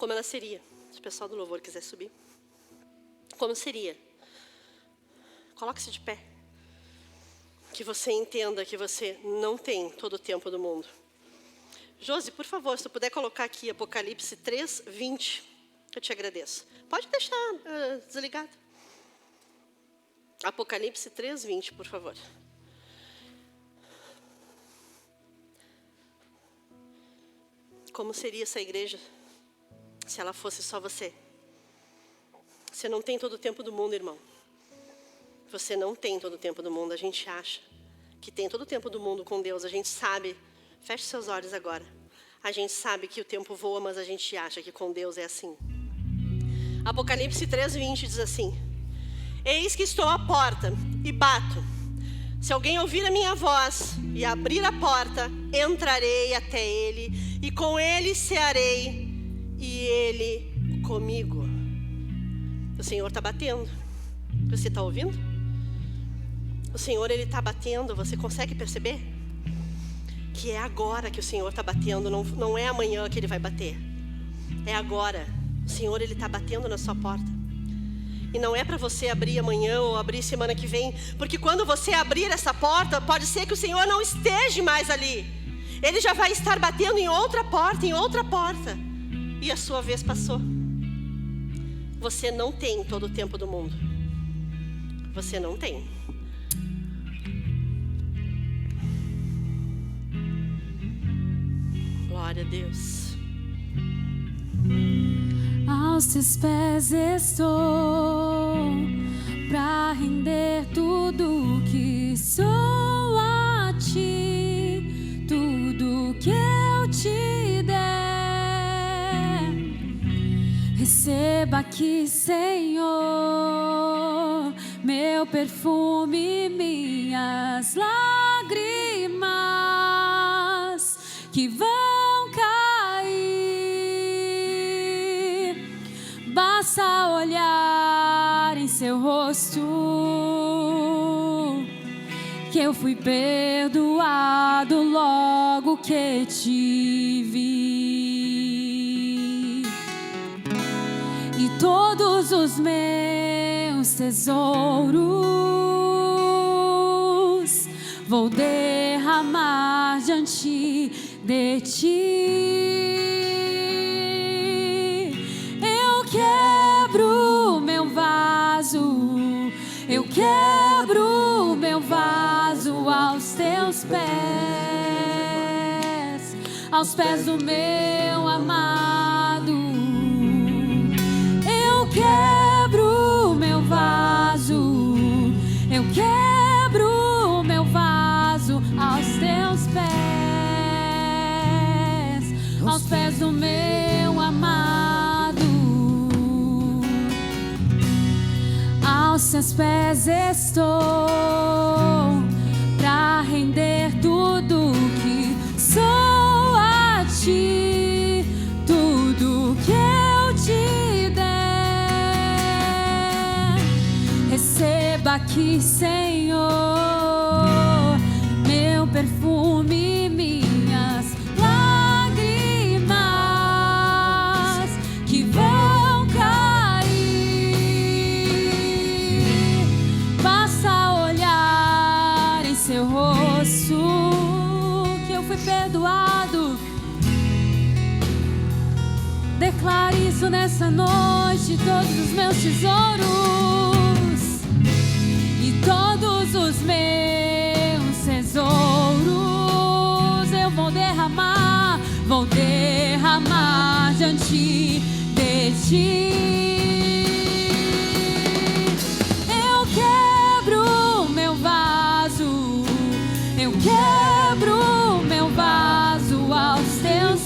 como ela seria. Se o pessoal do louvor quiser subir. Como seria? Coloque-se de pé. Que você entenda que você não tem todo o tempo do mundo. Josi, por favor, se tu puder colocar aqui Apocalipse 3, 20, eu te agradeço. Pode deixar desligado. Apocalipse 3, 20, por favor. Como seria essa igreja se ela fosse só você? Você não tem todo o tempo do mundo, irmão. Você não tem todo o tempo do mundo. A gente acha que tem todo o tempo do mundo com Deus. A gente sabe. Feche seus olhos agora. A gente sabe que o tempo voa, mas a gente acha que com Deus é assim. Apocalipse 3:20 diz assim: eis que estou à porta e bato. Se alguém ouvir a minha voz e abrir a porta, entrarei até ele e com ele cearei e ele comigo. O Senhor está batendo. Você está ouvindo? O Senhor, Ele está batendo. Você consegue perceber? Que é agora que o Senhor está batendo. Não é amanhã que Ele vai bater. É agora. O Senhor, Ele está batendo na sua porta. E não é para você abrir amanhã ou abrir semana que vem. Porque quando você abrir essa porta, pode ser que o Senhor não esteja mais ali. Ele já vai estar batendo em outra porta, em outra porta. E a sua vez passou. Você não tem todo o tempo do mundo. Você não tem. Glória a Deus. Aos teus pés estou, pra render tudo que sou a ti, tudo que eu te der. Receba aqui, Senhor, meu perfume, minhas lágrimas que vão cair. Basta olhar em seu rosto que eu fui perdoado logo que te vi. E todos os meus tesouros vou derramar diante de ti. Eu quebro meu vaso, eu quebro meu vaso aos teus pés do meu amado. Eu quebro meu vaso, eu quebro meu vaso aos teus pés do meu amado. Aos teus pés estou, pra render tudo que sou a ti, tudo que eu te der. Receba aqui, Senhor, meu perfume, minhas lágrimas que vão cair. Basta olhar em seu rosto que eu fui perdoado. Declare isso nessa noite. Todos os meus tesouros e todos os meus tesouros eu vou derramar diante de ti. Eu quebro meu vaso, eu quebro meu vaso aos teus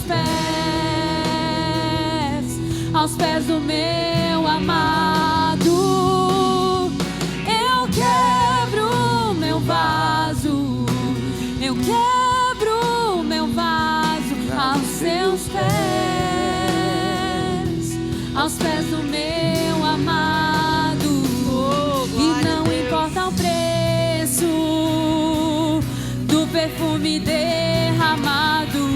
pés do meu amado. Eu quebro meu vaso, eu quebro meu vaso aos seus pés do meu amado. E não importa o preço do perfume derramado,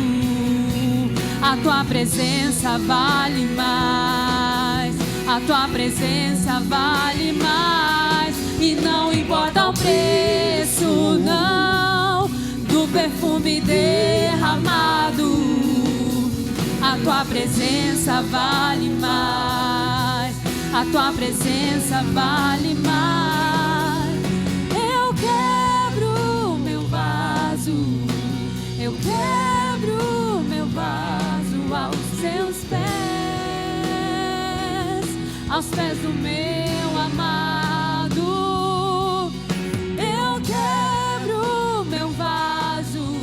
a tua presença presença vale mais. A tua presença vale mais. E não importa o preço, não, do perfume derramado. A tua presença vale mais. A tua presença vale mais. Eu quebro meu vaso. Eu quebro meu vaso aos seus pés, aos pés do meu amado. Eu quebro meu vaso.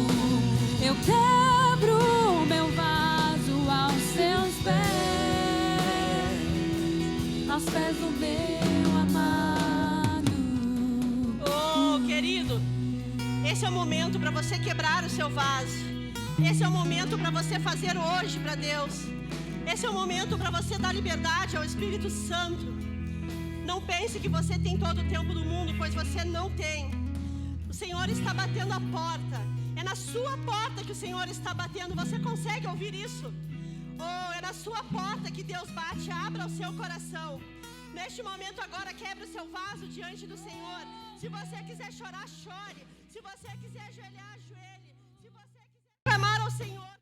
Eu quebro meu vaso aos seus pés, aos pés do meu amado. Oh, querido, esse é o momento para você quebrar o seu vaso. Esse é o momento para você fazer hoje para Deus. Esse é o momento para você dar liberdade ao Espírito Santo. Não pense que você tem todo o tempo do mundo, pois você não tem. O Senhor está batendo a porta. É na sua porta que o Senhor está batendo. Você consegue ouvir isso? Oh, é na sua porta que Deus bate. Abra o seu coração. Neste momento agora, quebre o seu vaso diante do Senhor. Se você quiser chorar, chore. Se você quiser ajoelhar, ajoelhe. Se você quiser clamar ao Senhor.